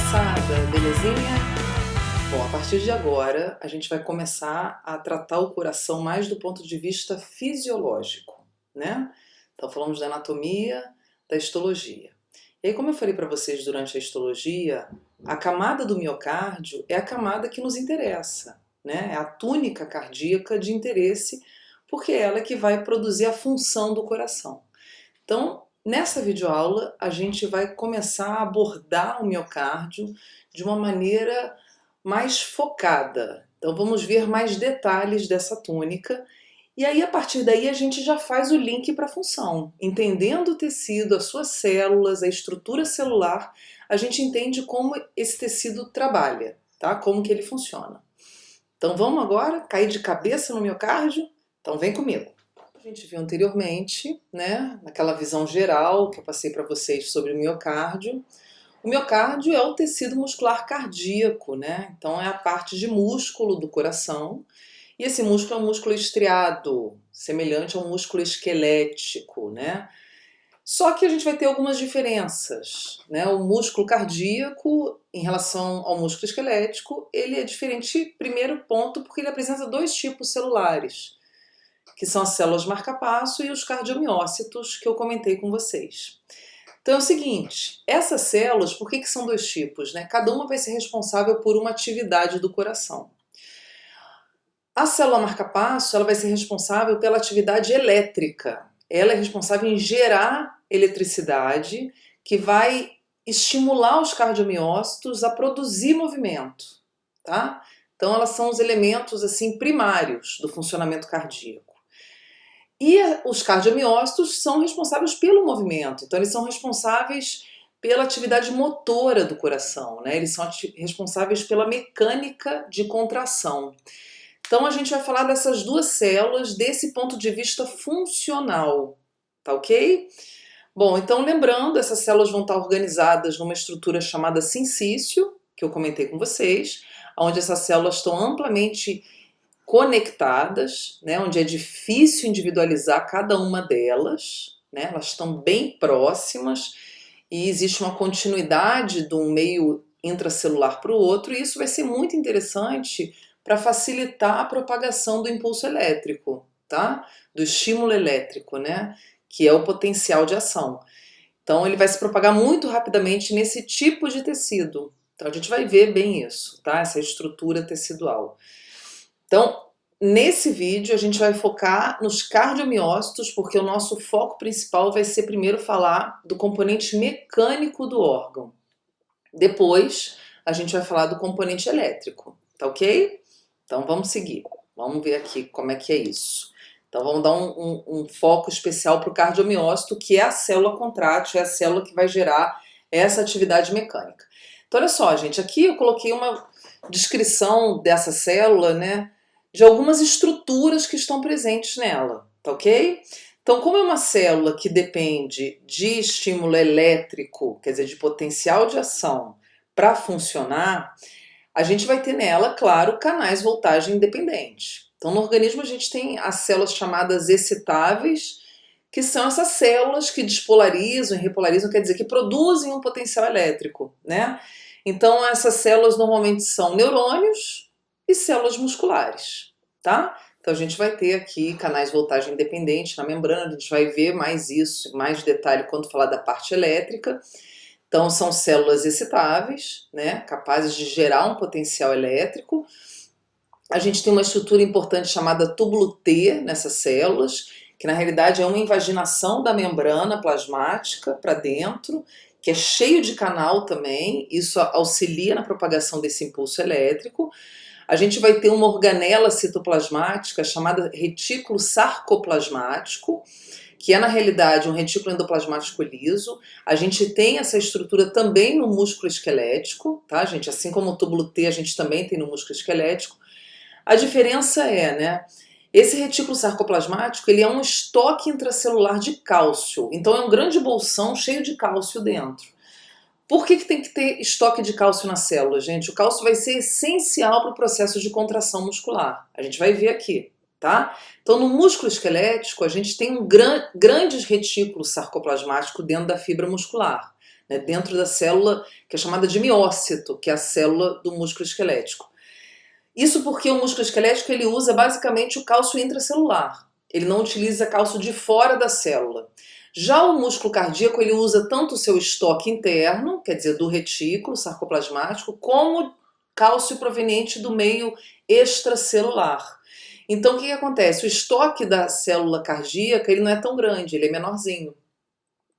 moçada, belezinha? Bom, a partir de agora a gente vai começar a tratar o coração mais do ponto de vista fisiológico, né? Então falamos da anatomia, da histologia. E aí, como eu falei para vocês durante a histologia, a camada do miocárdio é a camada que nos interessa, né? É a túnica cardíaca de interesse, porque é ela que vai produzir a função do coração. Então, nessa videoaula, a gente vai começar a abordar o miocárdio de uma maneira mais focada. Então, vamos ver mais detalhes dessa túnica. E aí, a partir daí, a gente já faz o link para a função. Entendendo o tecido, as suas células, a estrutura celular, a gente entende como esse tecido trabalha, tá? Como que ele funciona. Então, vamos agora cair de cabeça no miocárdio? Então, vem comigo. A gente viu anteriormente, né, naquela visão geral que eu passei para vocês sobre o miocárdio. O miocárdio é o tecido muscular cardíaco, né? Então é a parte de músculo do coração. E esse músculo é um músculo estriado, semelhante a um músculo esquelético, né? Só que a gente vai ter algumas diferenças, né? O músculo cardíaco, em relação ao músculo esquelético, ele é diferente, primeiro ponto, porque ele apresenta dois tipos celulares, que são as células marca-passo e os cardiomiócitos que eu comentei com vocês. Então é o seguinte, essas células, por que são dois tipos, né? Cada uma vai ser responsável por uma atividade do coração. A célula marca-passo, ela vai ser responsável pela atividade elétrica. Ela é responsável em gerar eletricidade, que vai estimular os cardiomiócitos a produzir movimento, tá? Então elas são os elementos assim primários do funcionamento cardíaco. E os cardiomiócitos são responsáveis pelo movimento, então eles são responsáveis pela atividade motora do coração, né? Eles são responsáveis pela mecânica de contração. Então a gente vai falar dessas duas células desse ponto de vista funcional, tá ok? Bom, então lembrando, essas células vão estar organizadas numa estrutura chamada sincício, que eu comentei com vocês, onde essas células estão amplamente conectadas, né, onde é difícil individualizar cada uma delas, né, elas estão bem próximas e existe uma continuidade de um meio intracelular para o outro, e isso vai ser muito interessante para facilitar a propagação do impulso elétrico, tá? Do estímulo elétrico, né, que é o potencial de ação. Então ele vai se propagar muito rapidamente nesse tipo de tecido. Então a gente vai ver bem isso, tá? Essa estrutura tecidual. Então, nesse vídeo a gente vai focar nos cardiomiócitos, porque o nosso foco principal vai ser primeiro falar do componente mecânico do órgão. Depois, a gente vai falar do componente elétrico, tá ok? Então vamos seguir, vamos ver aqui como é que é isso. Então vamos dar um foco especial para o cardiomiócito, que é a célula contrátil, é a célula que vai gerar essa atividade mecânica. Então olha só, gente, aqui eu coloquei uma descrição dessa célula, né, de algumas estruturas que estão presentes nela, tá ok? Então, como é uma célula que depende de estímulo elétrico, quer dizer, de potencial de ação para funcionar, a gente vai ter nela, claro, canais voltagem independente. Então, no organismo a gente tem as células chamadas excitáveis, que são essas células que despolarizam e repolarizam, quer dizer, que produzem um potencial elétrico, né? Então, essas células normalmente são neurônios e células musculares, tá? Então a gente vai ter aqui canais de voltagem independente na membrana, a gente vai ver mais isso, mais detalhe quando falar da parte elétrica. Então são células excitáveis, né, capazes de gerar um potencial elétrico. A gente tem uma estrutura importante chamada túbulo T nessas células, que na realidade é uma invaginação da membrana plasmática para dentro, que é cheio de canal também, isso auxilia na propagação desse impulso elétrico. A gente vai ter uma organela citoplasmática chamada retículo sarcoplasmático, que é na realidade um retículo endoplasmático liso. A gente tem essa estrutura também no músculo esquelético, tá, gente? Assim como o túbulo T a gente também tem no músculo esquelético. A diferença é, né, esse retículo sarcoplasmático, ele é um estoque intracelular de cálcio. Então é um grande bolsão cheio de cálcio dentro. Por que tem que ter estoque de cálcio na célula, gente? O cálcio vai ser essencial para o processo de contração muscular. A gente vai ver aqui, tá? Então, no músculo esquelético, a gente tem grandes retículos sarcoplasmáticos dentro da fibra muscular, né, dentro da célula que é chamada de miócito, que é a célula do músculo esquelético. Isso porque o músculo esquelético ele usa basicamente o cálcio intracelular. Ele não utiliza cálcio de fora da célula. Já o músculo cardíaco ele usa tanto o seu estoque interno, quer dizer, do retículo sarcoplasmático, como cálcio proveniente do meio extracelular. Então o que acontece? O estoque da célula cardíaca ele não é tão grande, ele é menorzinho,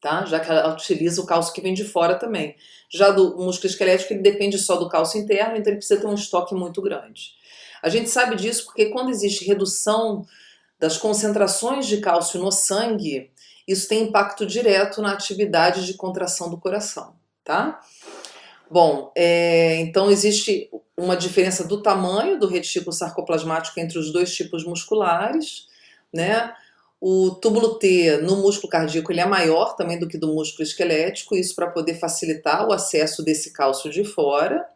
tá? Já que ela utiliza o cálcio que vem de fora também. Já do músculo esquelético ele depende só do cálcio interno, então ele precisa ter um estoque muito grande. A gente sabe disso porque quando existe redução das concentrações de cálcio no sangue, isso tem impacto direto na atividade de contração do coração, tá? Bom, então existe uma diferença do tamanho do retículo sarcoplasmático entre os dois tipos musculares, né? O túbulo T no músculo cardíaco ele é maior também do que do músculo esquelético, isso para poder facilitar o acesso desse cálcio de fora.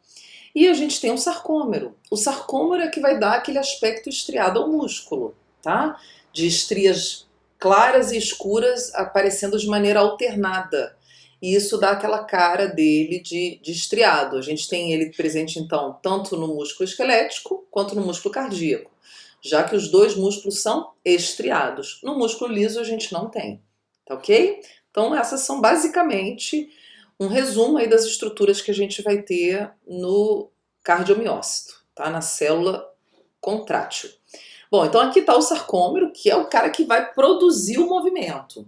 E a gente tem um sarcômero. O sarcômero é que vai dar aquele aspecto estriado ao músculo, tá? De estrias claras e escuras aparecendo de maneira alternada. E isso dá aquela cara dele de estriado. A gente tem ele presente, então, tanto no músculo esquelético quanto no músculo cardíaco, já que os dois músculos são estriados. No músculo liso a gente não tem, tá ok? Então essas são basicamente um resumo aí das estruturas que a gente vai ter no cardiomiócito, tá? Na célula contrátil. Bom, então aqui está o sarcômero, que é o cara que vai produzir o movimento.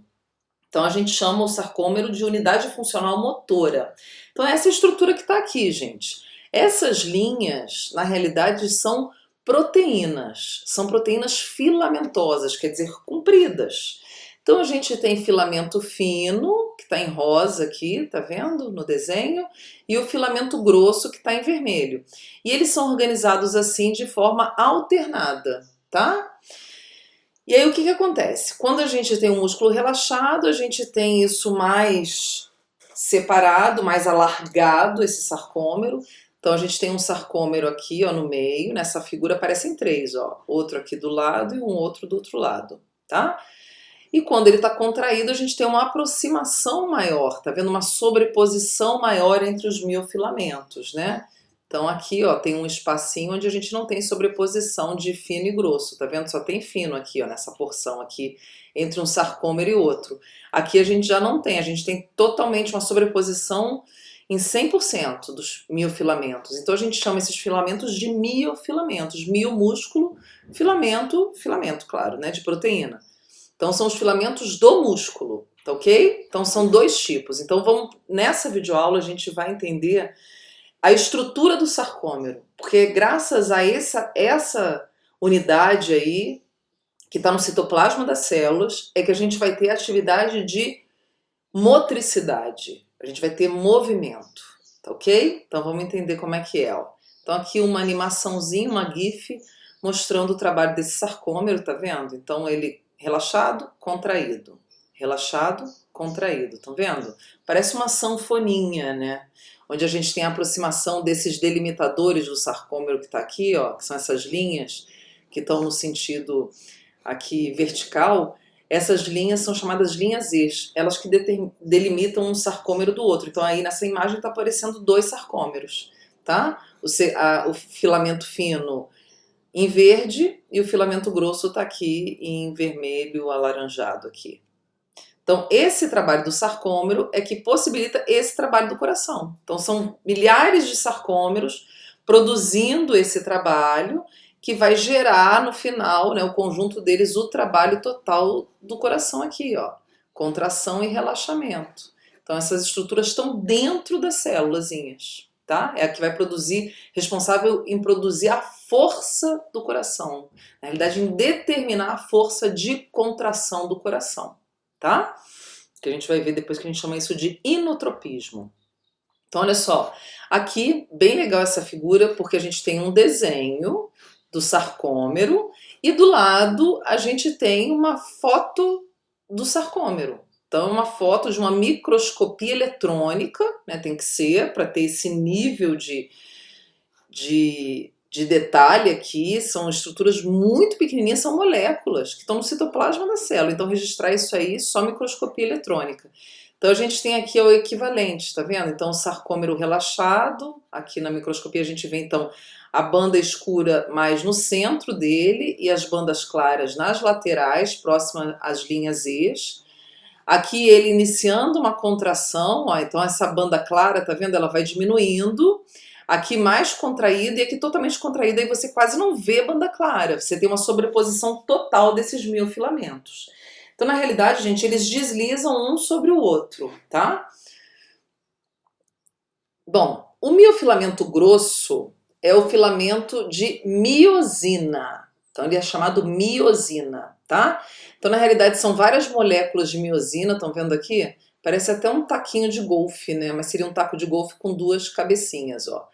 Então a gente chama o sarcômero de unidade funcional motora. Então essa é a estrutura que está aqui, gente. Essas linhas, na realidade, são proteínas filamentosas, quer dizer, compridas. Então a gente tem filamento fino, que está em rosa aqui, tá vendo no desenho, e o filamento grosso que está em vermelho. E eles são organizados assim de forma alternada, tá? E aí o que acontece? Quando a gente tem um músculo relaxado, a gente tem isso mais separado, mais alargado, esse sarcômero. Então a gente tem um sarcômero aqui, ó, no meio, nessa figura aparecem três, ó, outro aqui do lado e um outro do outro lado, tá? E quando ele está contraído, a gente tem uma aproximação maior, tá vendo? Uma sobreposição maior entre os miofilamentos, né? Então aqui, ó, tem um espacinho onde a gente não tem sobreposição de fino e grosso, tá vendo? Só tem fino aqui, ó, nessa porção aqui, entre um sarcômero e outro. Aqui a gente já não tem, a gente tem totalmente uma sobreposição em 100% dos miofilamentos. Então a gente chama esses filamentos de miofilamentos. Mio, músculo, filamento, claro, né, de proteína. Então são os filamentos do músculo, tá ok? Então são dois tipos. Então nessa videoaula a gente vai entender a estrutura do sarcômero, porque graças a essa unidade aí, que está no citoplasma das células, é que a gente vai ter atividade de motricidade, a gente vai ter movimento, tá ok? Então vamos entender como é que é. Ó. Então aqui uma animaçãozinha, uma GIF, mostrando o trabalho desse sarcômero, tá vendo? Então ele relaxado, contraído, relaxado, contraído, estão vendo? Parece uma sanfoninha, né? Onde a gente tem a aproximação desses delimitadores do sarcômero que está aqui, ó, que são essas linhas que estão no sentido aqui vertical. Essas linhas são chamadas linhas eixo, elas que delimitam um sarcômero do outro. Então aí nessa imagem está aparecendo dois sarcômeros, tá? O filamento fino em verde e o filamento grosso está aqui em vermelho alaranjado aqui. Então, esse trabalho do sarcômero é que possibilita esse trabalho do coração. Então, são milhares de sarcômeros produzindo esse trabalho que vai gerar, no final, né, o conjunto deles, o trabalho total do coração aqui, ó. Contração e relaxamento. Então, essas estruturas estão dentro das célulazinhas, tá? É a que vai produzir, responsável em produzir a força do coração. Na realidade, em determinar a força de contração do coração. Tá? Que a gente vai ver depois que a gente chama isso de inotropismo. Então, olha só, aqui, bem legal essa figura, porque a gente tem um desenho do sarcômero e do lado a gente tem uma foto do sarcômero. Então, é uma foto de uma microscopia eletrônica, né, tem que ser, para ter esse nível de detalhe aqui, são estruturas muito pequenininhas, são moléculas que estão no citoplasma da célula. Então, registrar isso aí, só microscopia eletrônica. Então a gente tem aqui o equivalente, tá vendo? Então o sarcômero relaxado, aqui na microscopia a gente vê então a banda escura mais no centro dele e as bandas claras nas laterais, próximas às linhas E. Aqui ele iniciando uma contração, ó, então essa banda clara, tá vendo? Ela vai diminuindo. Aqui mais contraída e aqui totalmente contraída, aí você quase não vê banda clara. Você tem uma sobreposição total desses miofilamentos. Então, na realidade, gente, eles deslizam um sobre o outro, tá? Bom, o miofilamento grosso é o filamento de miosina. Então, ele é chamado miosina, tá? Então, na realidade, são várias moléculas de miosina, estão vendo aqui? Parece até um taquinho de golfe, né? Mas seria um taco de golfe com duas cabecinhas, ó.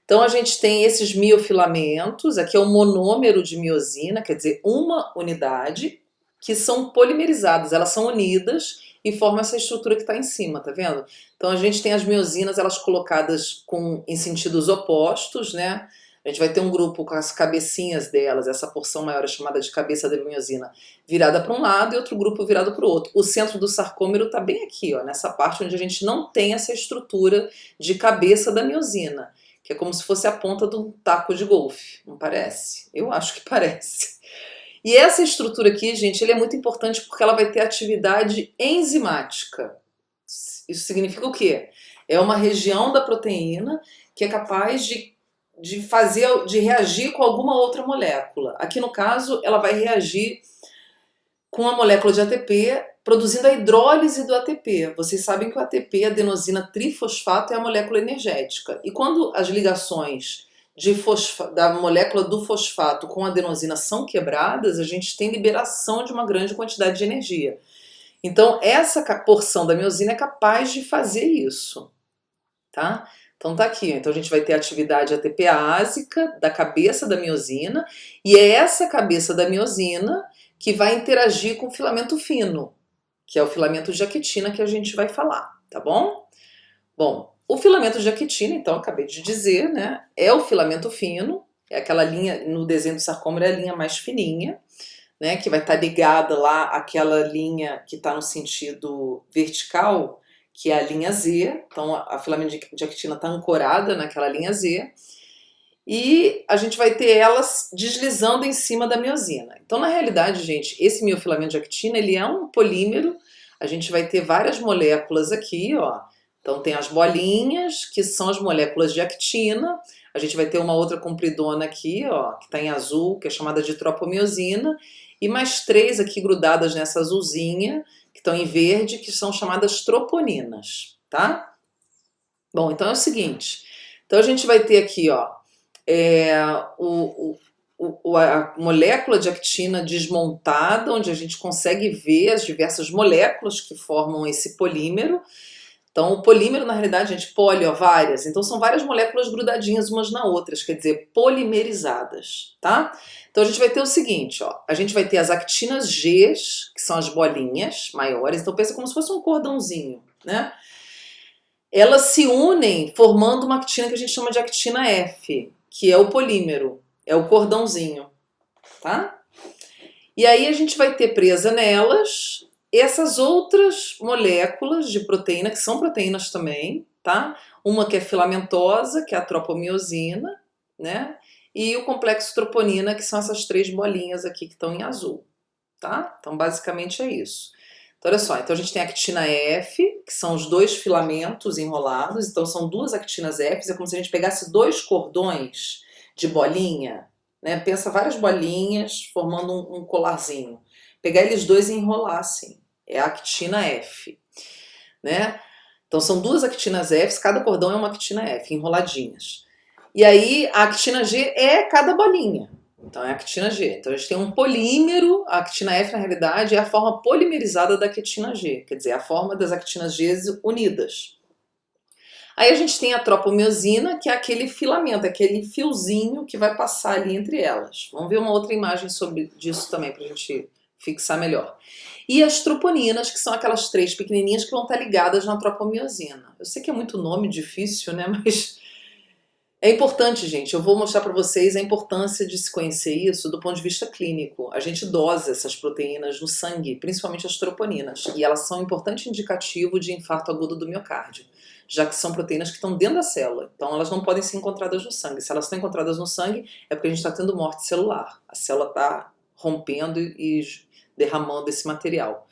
Então, a gente tem esses miofilamentos, aqui é o monômero de miosina, quer dizer, uma unidade, que são polimerizadas, elas são unidas e formam essa estrutura que está em cima, tá vendo? Então a gente tem as miosinas, elas colocadas em sentidos opostos, né? A gente vai ter um grupo com as cabecinhas delas, essa porção maior é chamada de cabeça da miosina, virada para um lado e outro grupo virado para o outro. O centro do sarcômero está bem aqui, ó, nessa parte onde a gente não tem essa estrutura de cabeça da miosina, que é como se fosse a ponta de um taco de golfe, não parece? Eu acho que parece. E essa estrutura aqui, gente, ele é muito importante porque ela vai ter atividade enzimática. Isso significa o quê? É uma região da proteína que é capaz de reagir com alguma outra molécula. Aqui no caso, ela vai reagir com a molécula de ATP, produzindo a hidrólise do ATP. Vocês sabem que o ATP, adenosina trifosfato, é a molécula energética. E quando as ligações da molécula do fosfato com a adenosina são quebradas, a gente tem liberação de uma grande quantidade de energia. Então, essa porção da miosina é capaz de fazer isso, tá? Então tá aqui, então a gente vai ter a atividade ATPásica da cabeça da miosina, e é essa cabeça da miosina que vai interagir com o filamento fino, que é o filamento de actina que a gente vai falar, tá bom? Bom, o filamento de actina, então, acabei de dizer, né? É o filamento fino, é aquela linha, no desenho do sarcômero é a linha mais fininha, né? Que vai estar ligada lá àquela linha que está no sentido vertical, que é a linha Z. Então, a filamento de actina está ancorada naquela linha Z. E a gente vai ter elas deslizando em cima da miosina. Então, na realidade, gente, esse miofilamento de actina, ele é um polímero. A gente vai ter várias moléculas aqui, ó. Então tem as bolinhas, que são as moléculas de actina. A gente vai ter uma outra compridona aqui, ó, que está em azul, que é chamada de tropomiosina. E mais 3 aqui grudadas nessa azulzinha, que estão em verde, que são chamadas troponinas, tá? Bom, então é o seguinte. Então a gente vai ter aqui, ó, a molécula de actina desmontada, onde a gente consegue ver as diversas moléculas que formam esse polímero. Então, o polímero, na realidade, gente, poli, ó, várias. Então, são várias moléculas grudadinhas umas na outras, quer dizer, polimerizadas, tá? Então, a gente vai ter o seguinte, ó. A gente vai ter as actinas G, que são as bolinhas maiores. Então, pensa como se fosse um cordãozinho, né? Elas se unem formando uma actina que a gente chama de actina F, que é o polímero, é o cordãozinho, tá? E aí, a gente vai ter presa nelas essas outras moléculas de proteína, que são proteínas também, tá? Uma que é filamentosa, que é a tropomiosina, né? E o complexo troponina, que são essas 3 bolinhas aqui que estão em azul, tá? Então, basicamente é isso. Então, olha só, então a gente tem a actina F, que são os 2 filamentos enrolados, então são 2 actinas F, é como se a gente pegasse 2 cordões de bolinha, né? Pensa várias bolinhas formando um colarzinho. Pegar eles 2 e enrolar assim. É a actina F, né? Então são 2 actinas F, cada cordão é uma actina F, enroladinhas. E aí a actina G é cada bolinha. Então é a actina G. Então a gente tem um polímero, a actina F na realidade é a forma polimerizada da actina G, quer dizer, a forma das actinas G unidas. Aí a gente tem a tropomiosina, que é aquele filamento, aquele fiozinho que vai passar ali entre elas. Vamos ver uma outra imagem sobre disso também para a gente fixar melhor. E as troponinas, que são aquelas 3 pequenininhas que vão estar ligadas na tropomiosina. Eu sei que é muito nome difícil, né? Mas É importante, gente, eu vou mostrar para vocês a importância de se conhecer isso do ponto de vista clínico. A gente dosa essas proteínas no sangue, principalmente as troponinas, e elas são um importante indicativo de infarto agudo do miocárdio, já que são proteínas que estão dentro da célula, então elas não podem ser encontradas no sangue. Se elas estão encontradas no sangue, é porque a gente está tendo morte celular. A célula está rompendo e derramando esse material.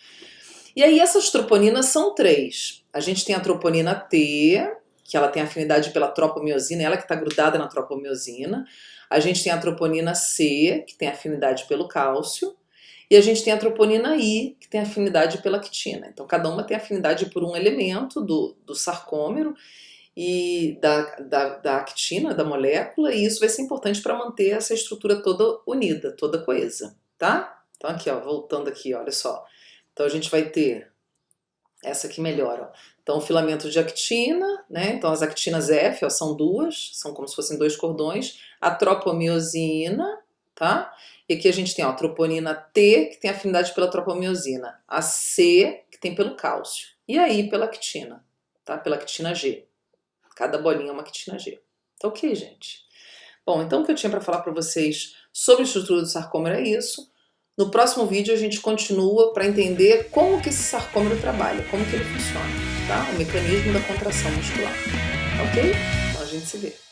E aí essas troponinas são 3. A gente tem a troponina T, que ela tem afinidade pela tropomiosina, ela que está grudada na tropomiosina. A gente tem a troponina C, que tem afinidade pelo cálcio. E a gente tem a troponina I, que tem afinidade pela actina. Então, cada uma tem afinidade por um elemento do sarcômero e da actina, da molécula, e isso vai ser importante para manter essa estrutura toda unida, toda coesa, tá? Então, aqui, ó, voltando aqui, olha só. Então, a gente vai ter essa aqui melhor, ó. Então, o filamento de actina, né? Então, as actinas F, ó, são 2, são como se fossem 2 cordões. A tropomiosina, tá? E aqui a gente tem ó, a troponina T, que tem afinidade pela tropomiosina. A C, que tem pelo cálcio. E aí, pela actina, tá? Pela actina G. Cada bolinha é uma actina G. Tá ok, gente? Bom, então o que eu tinha para falar para vocês sobre a estrutura do sarcômero é isso. No próximo vídeo a gente continua para entender como que esse sarcômero trabalha, como que ele funciona, tá? O mecanismo da contração muscular, ok? Então a gente se vê.